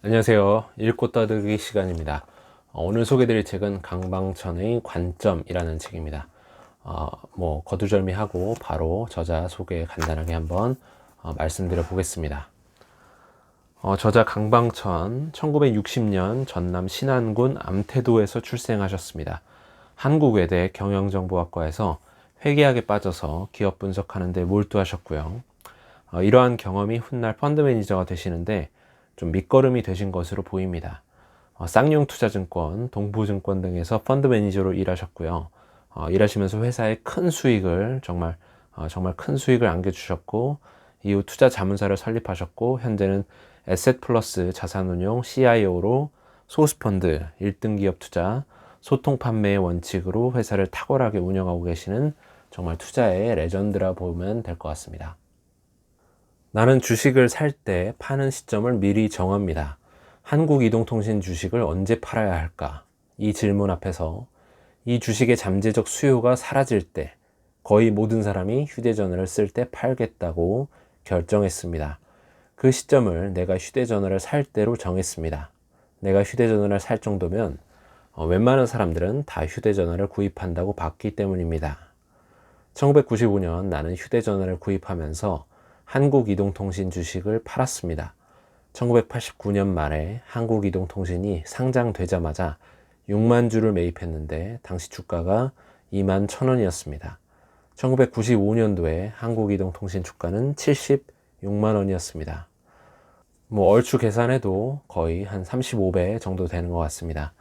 안녕하세요. 읽고 떠들기 시간입니다. 오늘 소개드릴 책은 강방천의 관점이라는 책입니다. 거두절미하고 바로 저자 소개 간단하게 한번 말씀드려 보겠습니다. 저자 강방천, 1960년 전남 신안군 암태도에서 출생하셨습니다. 한국외대 경영정보학과에서 회계학에 빠져서 기업 분석하는 데 몰두하셨고요. 이러한 경험이 훗날 펀드 매니저가 되시는데 좀 밑거름이 되신 것으로 보입니다. 쌍용투자증권, 동부증권 등에서 펀드 매니저로 일하셨고요. 일하시면서 회사에 큰 수익을 정말 큰 수익을 안겨주셨고, 이후 투자 자문사를 설립하셨고, 현재는 에셋플러스 자산운용 CIO로 소스펀드, 1등 기업 투자, 소통 판매의 원칙으로 회사를 탁월하게 운영하고 계시는 정말 투자의 레전드라 보면 될 것 같습니다. 나는 주식을 살 때 파는 시점을 미리 정합니다. 한국이동통신 주식을 언제 팔아야 할까? 이 질문 앞에서 이 주식의 잠재적 수요가 사라질 때 거의 모든 사람이 휴대전화를 쓸 때 팔겠다고 결정했습니다. 그 시점을 내가 휴대전화를 살 때로 정했습니다. 내가 휴대전화를 살 정도면 웬만한 사람들은 다 휴대전화를 구입한다고 봤기 때문입니다. 1995년 나는 휴대전화를 구입하면서 한국이동통신 주식을 팔았습니다. 1989년 말에 한국이동통신이 상장되자마자 6만 주를 매입했는데 당시 주가가 2만 1,000원이었습니다. 1995년도에 한국이동통신 주가는 76만 원이었습니다. 얼추 계산해도 거의 한 35배 정도 되는 것 같습니다.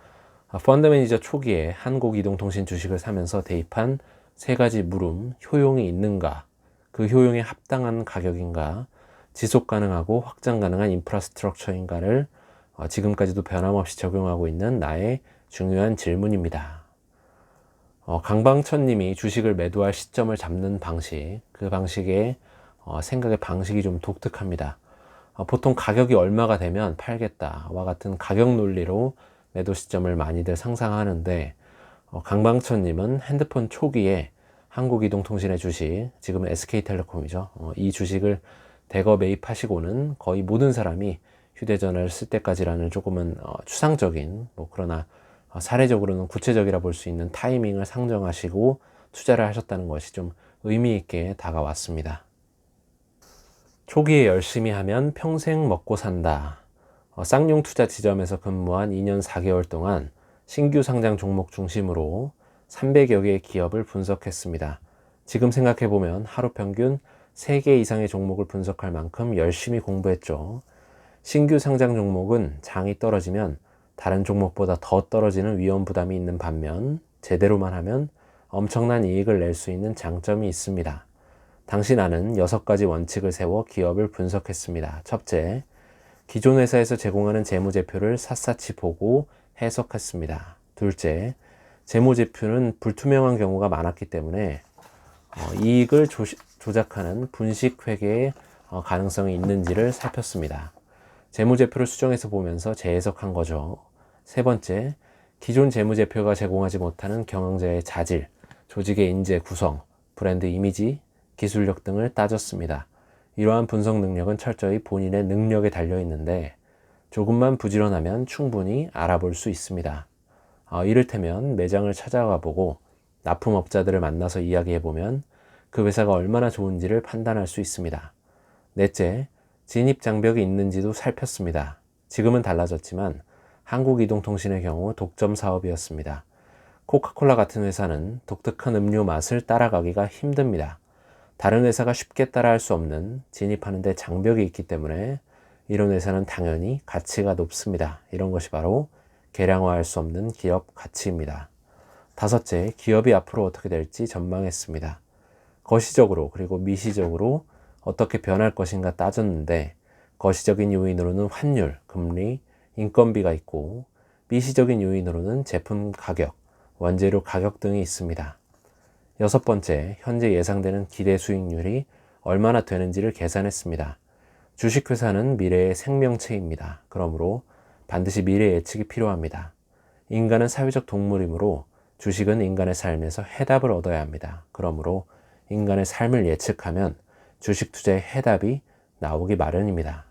펀드 매니저 초기에 한국이동통신 주식을 사면서 대입한 세 가지 물음, 효용이 있는가, 그 효용에 합당한 가격인가, 지속 가능하고 확장 가능한 인프라스트럭처인가를 지금까지도 변함없이 적용하고 있는 나의 중요한 질문입니다. 강방천 님이 주식을 매도할 시점을 잡는 방식, 그 방식의 생각의 방식이 좀 독특합니다. 보통 가격이 얼마가 되면 팔겠다와 같은 가격 논리로 매도 시점을 많이들 상상하는데, 강방천 님은 핸드폰 초기에 한국이동통신의 주식, 지금은 SK텔레콤이죠. 이 주식을 대거 매입하시고는 거의 모든 사람이 휴대전화를 쓸 때까지라는 조금은 추상적인, 그러나 사례적으로는 구체적이라 볼 수 있는 타이밍을 상정하시고 투자를 하셨다는 것이 좀 의미 있게 다가왔습니다. 초기에 열심히 하면 평생 먹고 산다. 쌍용투자 지점에서 근무한 2년 4개월 동안 신규 상장 종목 중심으로 300여 개의 기업을 분석했습니다. 지금 생각해보면 하루 평균 3개 이상의 종목을 분석할 만큼 열심히 공부했죠. 신규 상장 종목은 장이 떨어지면 다른 종목보다 더 떨어지는 위험 부담이 있는 반면 제대로만 하면 엄청난 이익을 낼 수 있는 장점이 있습니다. 당시 나는 6가지 원칙을 세워 기업을 분석했습니다. 첫째, 기존 회사에서 제공하는 재무제표를 샅샅이 보고 해석했습니다. 둘째, 재무제표는 불투명한 경우가 많았기 때문에 이익을 조작하는 분식회계의 가능성이 있는지를 살폈습니다. 재무제표를 수정해서 보면서 재해석한 거죠. 세 번째, 기존 재무제표가 제공하지 못하는 경영자의 자질, 조직의 인재 구성, 브랜드 이미지, 기술력 등을 따졌습니다. 이러한 분석 능력은 철저히 본인의 능력에 달려 있는데 조금만 부지런하면 충분히 알아볼 수 있습니다. 이를테면 매장을 찾아가 보고 납품업자들을 만나서 이야기해보면 그 회사가 얼마나 좋은지를 판단할 수 있습니다. 넷째, 진입장벽이 있는지도 살폈습니다. 지금은 달라졌지만 한국이동통신의 경우 독점 사업이었습니다. 코카콜라 같은 회사는 독특한 음료 맛을 따라가기가 힘듭니다. 다른 회사가 쉽게 따라할 수 없는 진입하는 데 장벽이 있기 때문에 이런 회사는 당연히 가치가 높습니다. 이런 것이 바로 계량화할 수 없는 기업 가치입니다. 다섯째, 기업이 앞으로 어떻게 될지 전망했습니다. 거시적으로 그리고 미시적으로 어떻게 변할 것인가 따졌는데 거시적인 요인으로는 환율, 금리, 인건비가 있고 미시적인 요인으로는 제품 가격, 원재료 가격 등이 있습니다. 여섯 번째, 현재 예상되는 기대 수익률이 얼마나 되는지를 계산했습니다. 주식회사는 미래의 생명체입니다. 그러므로 반드시 미래 예측이 필요합니다. 인간은 사회적 동물이므로 주식은 인간의 삶에서 해답을 얻어야 합니다. 그러므로 인간의 삶을 예측하면 주식 투자의 해답이 나오기 마련입니다.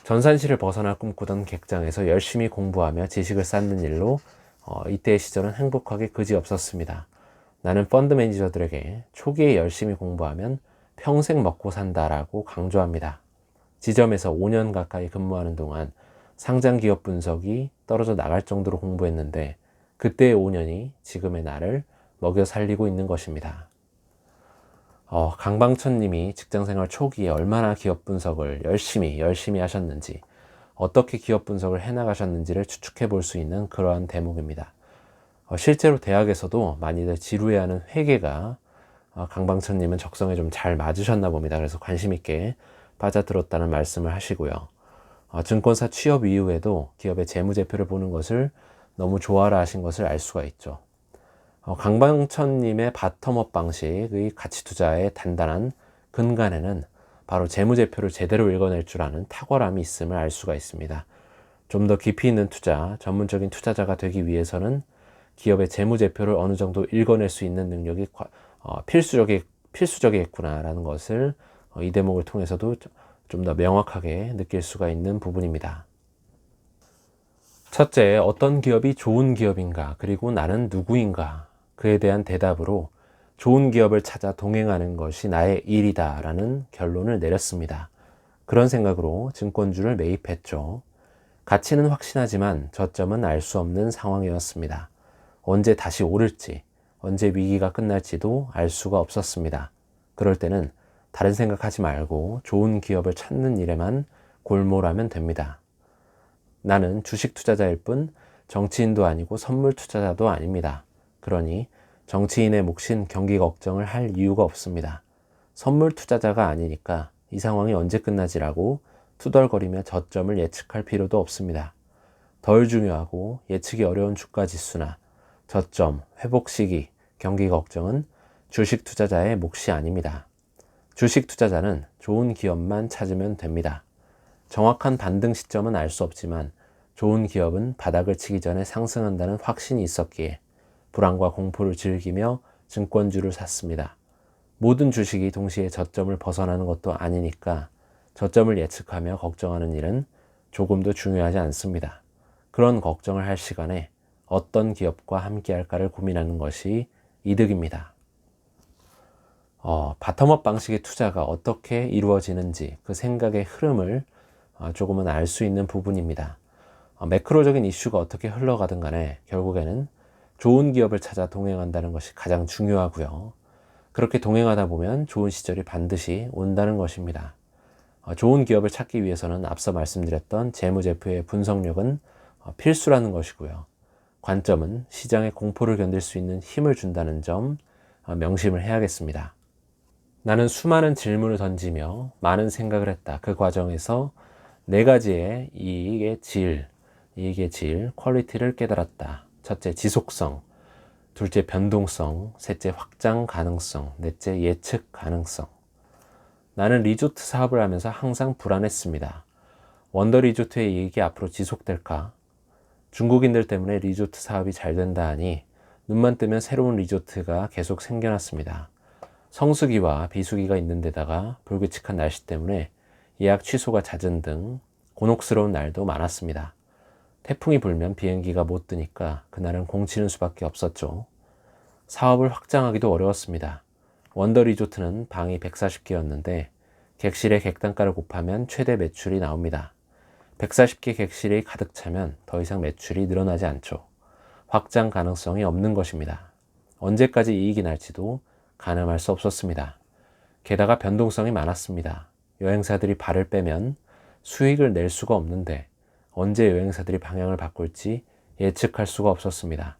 전산시를 벗어나 꿈꾸던 객장에서 열심히 공부하며 지식을 쌓는 일로 이때의 시절은 행복하게 그지없었습니다. 나는 펀드 매니저들에게 초기에 열심히 공부하면 평생 먹고 산다라고 강조합니다. 지점에서 5년 가까이 근무하는 동안 상장 기업 분석이 떨어져 나갈 정도로 공부했는데 그때의 5년이 지금의 나를 먹여 살리고 있는 것입니다. 강방천 님이 직장생활 초기에 얼마나 기업 분석을 열심히 하셨는지, 어떻게 기업 분석을 해나가셨는지를 추측해 볼 수 있는 그러한 대목입니다. 실제로 대학에서도 많이들 지루해하는 회계가 강방천 님은 적성에 좀 잘 맞으셨나 봅니다. 그래서 관심 있게 빠져들었다는 말씀을 하시고요. 증권사 취업 이후에도 기업의 재무제표를 보는 것을 너무 좋아라 하신 것을 알 수가 있죠. 강방천님의 바텀업 방식의 가치투자의 단단한 근간에는 바로 재무제표를 제대로 읽어낼 줄 아는 탁월함이 있음을 알 수가 있습니다. 좀 더 깊이 있는 투자, 전문적인 투자자가 되기 위해서는 기업의 재무제표를 어느 정도 읽어낼 수 있는 능력이 필수적이겠구나라는 것을 이 대목을 통해서도 좀 더 명확하게 느낄 수가 있는 부분입니다. 첫째, 어떤 기업이 좋은 기업인가, 그리고 나는 누구인가, 그에 대한 대답으로 좋은 기업을 찾아 동행하는 것이 나의 일이다 라는 결론을 내렸습니다. 그런 생각으로 증권주를 매입했죠. 가치는 확신하지만 저점은 알 수 없는 상황이었습니다. 언제 다시 오를지, 언제 위기가 끝날지도 알 수가 없었습니다. 그럴 때는 다른 생각하지 말고 좋은 기업을 찾는 일에만 골몰하면 됩니다. 나는 주식 투자자일 뿐 정치인도 아니고 선물 투자자도 아닙니다. 그러니 정치인의 몫인 경기 걱정을 할 이유가 없습니다. 선물 투자자가 아니니까 이 상황이 언제 끝나지라고 투덜거리며 저점을 예측할 필요도 없습니다. 덜 중요하고 예측이 어려운 주가 지수나 저점, 회복 시기, 경기 걱정은 주식 투자자의 몫이 아닙니다. 주식 투자자는 좋은 기업만 찾으면 됩니다. 정확한 반등 시점은 알 수 없지만 좋은 기업은 바닥을 치기 전에 상승한다는 확신이 있었기에 불안과 공포를 즐기며 증권주를 샀습니다. 모든 주식이 동시에 저점을 벗어나는 것도 아니니까 저점을 예측하며 걱정하는 일은 조금도 중요하지 않습니다. 그런 걱정을 할 시간에 어떤 기업과 함께 할까를 고민하는 것이 이득입니다. 바텀업 방식의 투자가 어떻게 이루어지는지 그 생각의 흐름을 조금은 알 수 있는 부분입니다. 매크로적인 이슈가 어떻게 흘러가든 간에 결국에는 좋은 기업을 찾아 동행한다는 것이 가장 중요하고요. 그렇게 동행하다 보면 좋은 시절이 반드시 온다는 것입니다. 좋은 기업을 찾기 위해서는 앞서 말씀드렸던 재무제표의 분석력은 필수라는 것이고요. 관점은 시장의 공포를 견딜 수 있는 힘을 준다는 점 명심을 해야겠습니다. 나는 수많은 질문을 던지며 많은 생각을 했다. 그 과정에서 4가지의 이익의 질, 퀄리티를 깨달았다. 첫째, 지속성. 둘째, 변동성. 셋째, 확장 가능성. 넷째, 예측 가능성. 나는 리조트 사업을 하면서 항상 불안했습니다. 원더 리조트의 이익이 앞으로 지속될까? 중국인들 때문에 리조트 사업이 잘 된다 하니 눈만 뜨면 새로운 리조트가 계속 생겨났습니다. 성수기와 비수기가 있는 데다가 불규칙한 날씨 때문에 예약 취소가 잦은 등 곤혹스러운 날도 많았습니다. 태풍이 불면 비행기가 못 뜨니까 그날은 공치는 수밖에 없었죠. 사업을 확장하기도 어려웠습니다. 원더 리조트는 방이 140개였는데 객실의 객단가를 곱하면 최대 매출이 나옵니다. 140개 객실이 가득 차면 더 이상 매출이 늘어나지 않죠. 확장 가능성이 없는 것입니다. 언제까지 이익이 날지도 가늠할 수 없었습니다. 게다가 변동성이 많았습니다. 여행사들이 발을 빼면 수익을 낼 수가 없는데 언제 여행사들이 방향을 바꿀지 예측할 수가 없었습니다.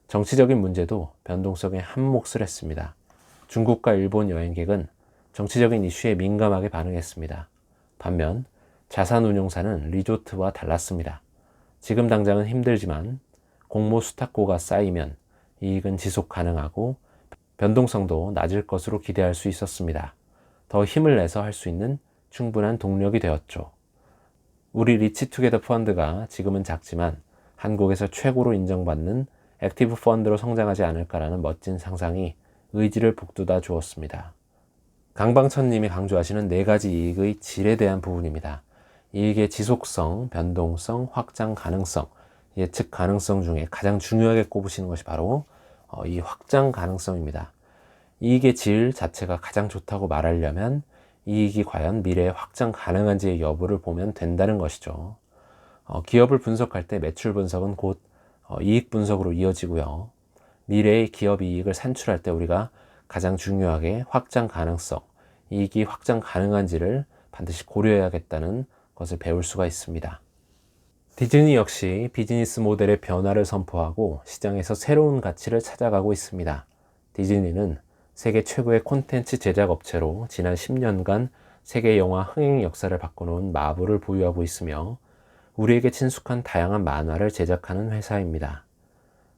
정치적인 문제도 변동성에 한몫을 했습니다. 중국과 일본 여행객은 정치적인 이슈에 민감하게 반응했습니다. 반면 자산운용사는 리조트와 달랐습니다. 지금 당장은 힘들지만 공모 수탁고가 쌓이면 이익은 지속 가능하고 변동성도 낮을 것으로 기대할 수 있었습니다. 더 힘을 내서 할 수 있는 충분한 동력이 되었죠. 우리 리치투게더 펀드가 지금은 작지만 한국에서 최고로 인정받는 액티브 펀드로 성장하지 않을까라는 멋진 상상이 의지를 북돋아 주었습니다. 강방천님이 강조하시는 4가지 이익의 질에 대한 부분입니다. 이익의 지속성, 변동성, 확장 가능성, 예측 가능성 중에 가장 중요하게 꼽으시는 것이 바로 이 확장 가능성입니다. 이익의 질 자체가 가장 좋다고 말하려면 이익이 과연 미래에 확장 가능한지의 여부를 보면 된다는 것이죠. 기업을 분석할 때 매출 분석은 곧 이익 분석으로 이어지고요. 미래의 기업 이익을 산출할 때 우리가 가장 중요하게 확장 가능성, 이익이 확장 가능한지를 반드시 고려해야겠다는 것을 배울 수가 있습니다. 디즈니 역시 비즈니스 모델의 변화를 선포하고 시장에서 새로운 가치를 찾아가고 있습니다. 디즈니는 세계 최고의 콘텐츠 제작 업체로 지난 10년간 세계 영화 흥행 역사를 바꿔놓은 마블을 보유하고 있으며 우리에게 친숙한 다양한 만화를 제작하는 회사입니다.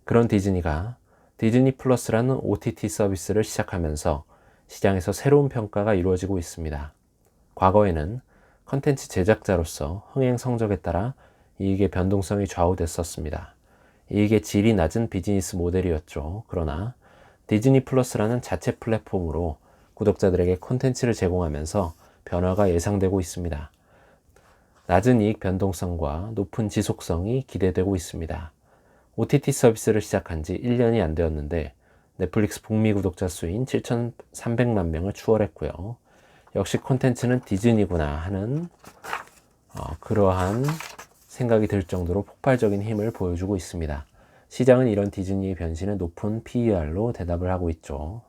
그런 디즈니가 디즈니 플러스라는 OTT 서비스를 시작하면서 시장에서 새로운 평가가 이루어지고 있습니다. 과거에는 컨텐츠 제작자로서 흥행 성적에 따라 이익의 변동성이 좌우됐었습니다. 이익의 질이 낮은 비즈니스 모델이었죠. 그러나 디즈니 플러스라는 자체 플랫폼으로 구독자들에게 콘텐츠를 제공하면서 변화가 예상되고 있습니다. 낮은 이익 변동성과 높은 지속성이 기대되고 있습니다. OTT 서비스를 시작한 지 1년이 안 되었는데 넷플릭스 북미 구독자 수인 7,300만 명을 추월했고요. 역시 콘텐츠는 디즈니구나 하는 그러한 생각이 들 정도로 폭발적인 힘을 보여주고 있습니다. 시장은 이런 디즈니의 변신에 높은 PER로 대답을 하고 있죠.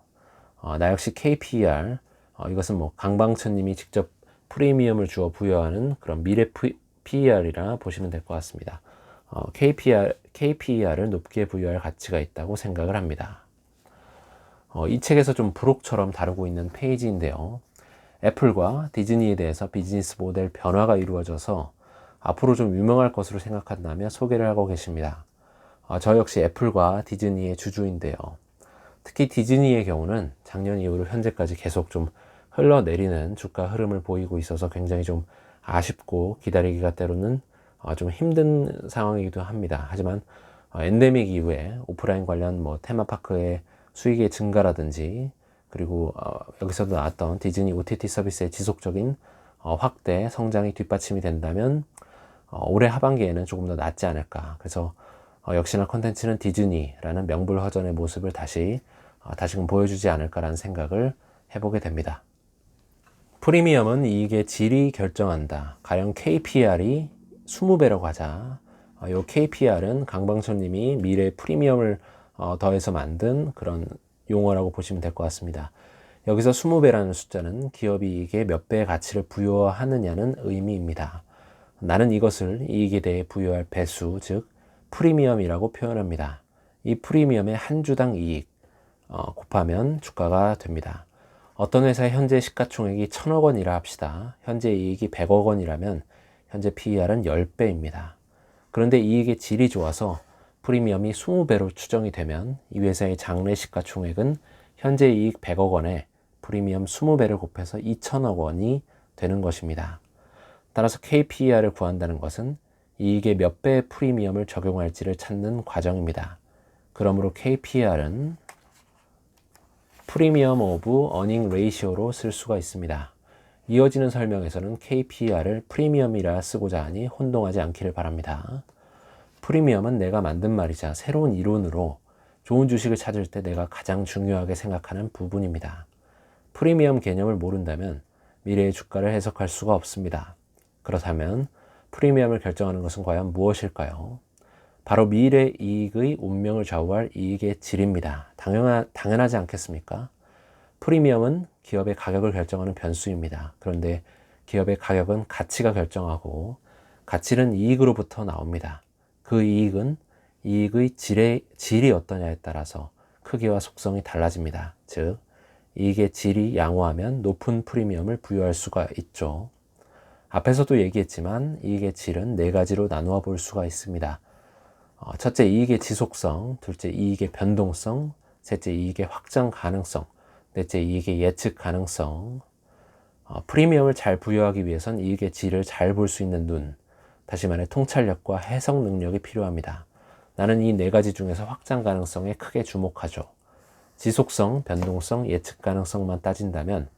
나 역시 KPER, 이것은 강방천님이 직접 프리미엄을 주어 부여하는 그런 미래 PER이라 보시면 될 것 같습니다. KPER을 높게 부여할 가치가 있다고 생각을 합니다. 이 책에서 좀 부록처럼 다루고 있는 페이지인데요. 애플과 디즈니에 대해서 비즈니스 모델 변화가 이루어져서 앞으로 좀 유명할 것으로 생각한다며 소개를 하고 계십니다. 저 역시 애플과 디즈니의 주주인데요. 특히 디즈니의 경우는 작년 이후로 현재까지 계속 좀 흘러내리는 주가 흐름을 보이고 있어서 굉장히 좀 아쉽고 기다리기가 때로는 좀 힘든 상황이기도 합니다. 하지만 엔데믹 이후에 오프라인 관련 테마파크의 수익의 증가라든지 그리고 여기서도 나왔던 디즈니 OTT 서비스의 지속적인 확대, 성장이 뒷받침이 된다면 올해 하반기에는 조금 더 낫지 않을까. 그래서 역시나 콘텐츠는 디즈니라는 명불허전의 모습을 다시금 보여주지 않을까라는 생각을 해보게 됩니다. 프리미엄은 이익의 질이 결정한다. 가령 KPR이 20배라고 하자. 이 KPR은 강방천님이 미래 프리미엄을 더해서 만든 그런 용어라고 보시면 될 것 같습니다. 여기서 20배라는 숫자는 기업 이익에 몇 배의 가치를 부여하느냐는 의미입니다. 나는 이것을 이익에 대해 부여할 배수, 즉 프리미엄이라고 표현합니다. 이 프리미엄의 한 주당 이익 곱하면 주가가 됩니다. 어떤 회사의 현재 시가총액이 1,000억 원이라 합시다. 현재 이익이 100억 원이라면 현재 PER은 10배입니다. 그런데 이익의 질이 좋아서 프리미엄이 20배로 추정이 되면 이 회사의 장래 시가총액은 현재 이익 100억 원에 프리미엄 20배를 곱해서 2,000억 원이 되는 것입니다. 따라서 KPER을 구한다는 것은 이익의 몇 배의 프리미엄을 적용할지를 찾는 과정입니다. 그러므로 KPER은 프리미엄 오브 어닝 레이시오로 쓸 수가 있습니다. 이어지는 설명에서는 KPER을 프리미엄이라 쓰고자 하니 혼동하지 않기를 바랍니다. 프리미엄은 내가 만든 말이자 새로운 이론으로 좋은 주식을 찾을 때 내가 가장 중요하게 생각하는 부분입니다. 프리미엄 개념을 모른다면 미래의 주가를 해석할 수가 없습니다. 그렇다면 프리미엄을 결정하는 것은 과연 무엇일까요? 바로 미래 이익의 운명을 좌우할 이익의 질입니다. 당연하지 않겠습니까? 프리미엄은 기업의 가격을 결정하는 변수입니다. 그런데 기업의 가격은 가치가 결정하고 가치는 이익으로부터 나옵니다. 그 이익은 이익의 질이 어떠냐에 따라서 크기와 속성이 달라집니다. 즉, 이익의 질이 양호하면 높은 프리미엄을 부여할 수가 있죠. 앞에서도 얘기했지만 이익의 질은 4가지로 나누어 볼 수가 있습니다. 첫째, 이익의 지속성, 둘째, 이익의 변동성, 셋째, 이익의 확장 가능성, 넷째, 이익의 예측 가능성. 프리미엄을 잘 부여하기 위해선 이익의 질을 잘 볼 수 있는 눈, 다시 말해 통찰력과 해석 능력이 필요합니다. 나는 이 4가지 중에서 확장 가능성에 크게 주목하죠. 지속성, 변동성, 예측 가능성만 따진다면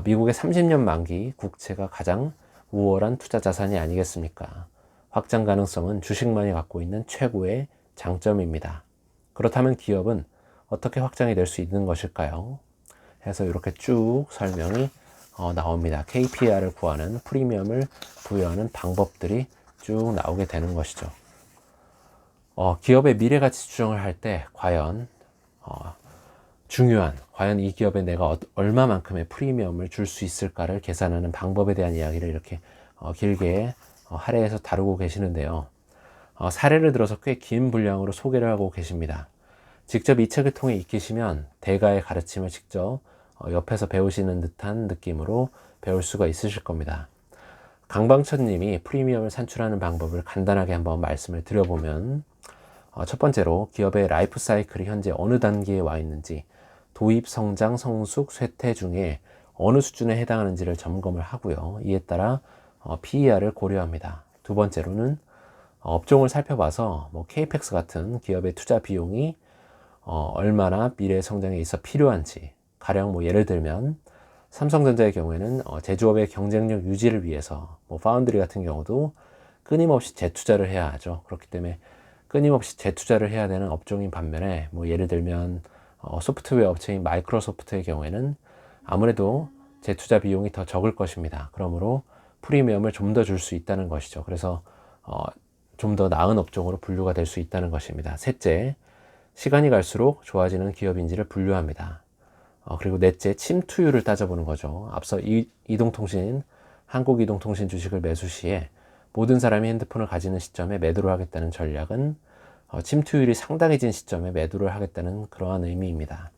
미국의 30년 만기 국채가 가장 우월한 투자 자산이 아니겠습니까? 확장 가능성은 주식만이 갖고 있는 최고의 장점입니다. 그렇다면 기업은 어떻게 확장이 될 수 있는 것일까요? 해서 이렇게 쭉 설명이 나옵니다. KPI를 구하는, 프리미엄을 부여하는 방법들이 쭉 나오게 되는 것이죠. 기업의 미래가치 추정을 할 때 과연 과연 이 기업에 내가 얼마만큼의 프리미엄을 줄 수 있을까를 계산하는 방법에 대한 이야기를 이렇게 길게 할애해서 다루고 계시는데요. 사례를 들어서 꽤 긴 분량으로 소개를 하고 계십니다. 직접 이 책을 통해 익히시면 대가의 가르침을 직접 옆에서 배우시는 듯한 느낌으로 배울 수가 있으실 겁니다. 강방천 님이 프리미엄을 산출하는 방법을 간단하게 한번 말씀을 드려보면, 첫 번째로 기업의 라이프 사이클이 현재 어느 단계에 와 있는지, 도입, 성장, 성숙, 쇠퇴 중에 어느 수준에 해당하는지를 점검을 하고요. 이에 따라 PER을 고려합니다. 두 번째로는 업종을 살펴봐서 KPX 같은 기업의 투자 비용이 얼마나 미래 성장에 있어 필요한지, 가령 예를 들면 삼성전자의 경우에는 제조업의 경쟁력 유지를 위해서, 파운드리 같은 경우도 끊임없이 재투자를 해야 하죠. 그렇기 때문에 끊임없이 재투자를 해야 되는 업종인 반면에 예를 들면 소프트웨어 업체인 마이크로소프트의 경우에는 아무래도 재투자 비용이 더 적을 것입니다. 그러므로 프리미엄을 좀 더 줄 수 있다는 것이죠. 그래서 좀 더 나은 업종으로 분류가 될 수 있다는 것입니다. 셋째, 시간이 갈수록 좋아지는 기업인지를 분류합니다. 그리고 넷째, 침투율을 따져보는 거죠. 앞서 이동통신, 한국이동통신 주식을 매수 시에 모든 사람이 핸드폰을 가지는 시점에 매도를 하겠다는 전략은 침투율이 상당해진 시점에 매도를 하겠다는 그러한 의미입니다.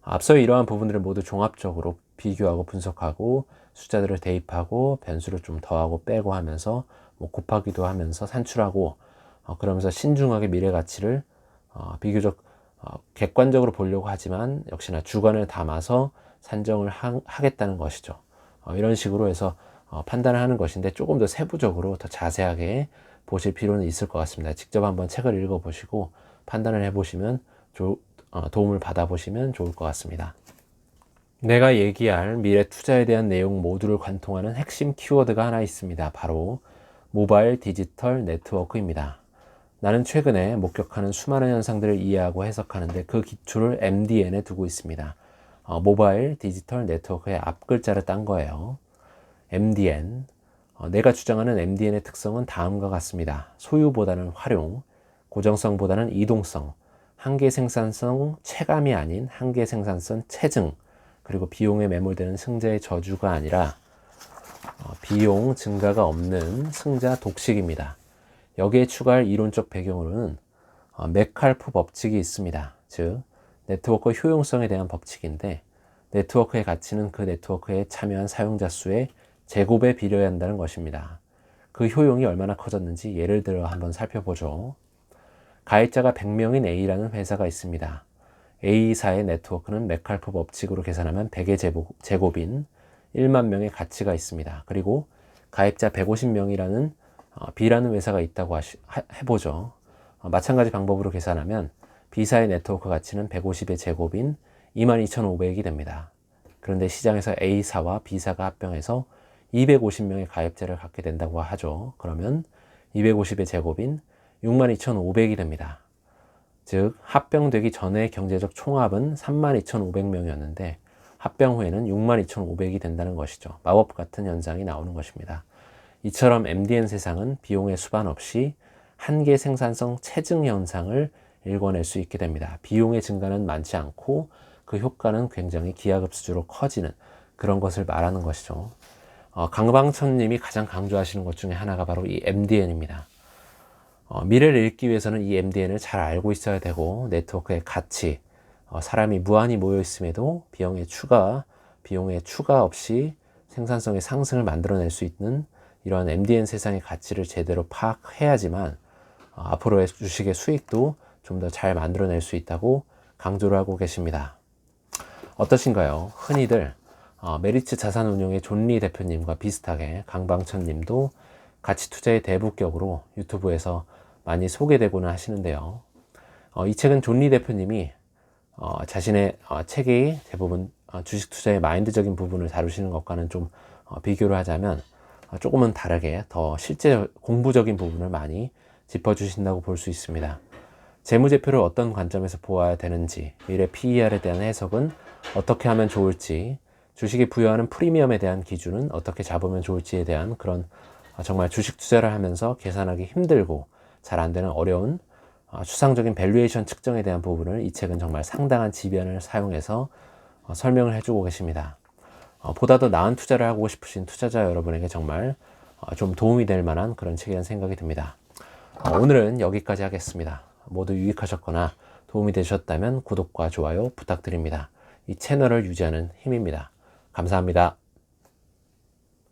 앞서의 이러한 부분들을 모두 종합적으로 비교하고 분석하고 숫자들을 대입하고 변수를 좀 더하고 빼고 하면서 곱하기도 하면서 산출하고 그러면서 신중하게 미래 가치를 비교적 객관적으로 보려고 하지만 역시나 주관을 담아서 산정을 하겠다는 것이죠. 이런 식으로 해서 판단을 하는 것인데 조금 더 세부적으로 더 자세하게 보실 필요는 있을 것 같습니다. 직접 한번 책을 읽어보시고 판단을 해보시면 도움을 받아보시면 좋을 것 같습니다. 내가 얘기할 미래 투자에 대한 내용 모두를 관통하는 핵심 키워드가 하나 있습니다. 바로 모바일 디지털 네트워크입니다. 나는 최근에 목격하는 수많은 현상들을 이해하고 해석하는데 그 기초를 MDN에 두고 있습니다. 모바일 디지털 네트워크의 앞글자를 딴 거예요. MDN. 내가 주장하는 MDN의 특성은 다음과 같습니다. 소유보다는 활용, 고정성보다는 이동성, 한계 생산성 체감이 아닌 한계 생산성 체증, 그리고 비용에 매몰되는 승자의 저주가 아니라 비용 증가가 없는 승자 독식입니다. 여기에 추가할 이론적 배경으로는 메칼프 법칙이 있습니다. 즉 네트워크 효용성에 대한 법칙인데, 네트워크의 가치는 그 네트워크에 참여한 사용자 수의 제곱에 비례해야 한다는 것입니다. 그 효용이 얼마나 커졌는지 예를 들어 한번 살펴보죠. 가입자가 100명인 A라는 회사가 있습니다. A사의 네트워크는 메칼프 법칙으로 계산하면 100의 제곱인 1만 명의 가치가 있습니다. 그리고 가입자 150명이라는 B라는 회사가 있다고 해보죠. 마찬가지 방법으로 계산하면 B사의 네트워크 가치는 150의 제곱인 22,500이 됩니다. 그런데 시장에서 A사와 B사가 합병해서 250명의 가입자를 갖게 된다고 하죠. 그러면 250의 제곱인 62,500이 됩니다. 즉 합병되기 전의 경제적 총합은 32,500명이었는데 합병 후에는 62,500이 된다는 것이죠. 마법 같은 현상이 나오는 것입니다. 이처럼 MDN 세상은 비용의 수반 없이 한계 생산성 체증 현상을 읽어낼 수 있게 됩니다. 비용의 증가는 많지 않고 그 효과는 굉장히 기하급수적으로 커지는 그런 것을 말하는 것이죠. 강방천 님이 가장 강조하시는 것 중에 하나가 바로 이 MDN입니다. 미래를 읽기 위해서는 이 MDN을 잘 알고 있어야 되고, 네트워크의 가치, 사람이 무한히 모여 있음에도 비용의 추가 없이 생산성의 상승을 만들어낼 수 있는 이러한 MDN 세상의 가치를 제대로 파악해야지만 앞으로의 주식의 수익도 좀 더 잘 만들어낼 수 있다고 강조를 하고 계십니다. 어떠신가요? 흔히들 메리츠 자산운용의 존리 대표님과 비슷하게 강방천 님도 가치 투자의 대부격으로 유튜브에서 많이 소개되고는 하시는데요. 이 책은 존리 대표님이 자신의 책이 대부분 주식 투자의 마인드적인 부분을 다루시는 것과는 좀 비교를 하자면 조금은 다르게 더 실제 공부적인 부분을 많이 짚어주신다고 볼 수 있습니다. 재무제표를 어떤 관점에서 보아야 되는지, 미래 PER에 대한 해석은 어떻게 하면 좋을지, 주식이 부여하는 프리미엄에 대한 기준은 어떻게 잡으면 좋을지에 대한 그런 정말 주식 투자를 하면서 계산하기 힘들고 잘 안 되는 어려운 추상적인 밸류에이션 측정에 대한 부분을 이 책은 정말 상당한 지변을 사용해서 설명을 해주고 계십니다. 보다 더 나은 투자를 하고 싶으신 투자자 여러분에게 정말 좀 도움이 될 만한 그런 책이라는 생각이 듭니다. 오늘은 여기까지 하겠습니다. 모두 유익하셨거나 도움이 되셨다면 구독과 좋아요 부탁드립니다. 이 채널을 유지하는 힘입니다. 감사합니다.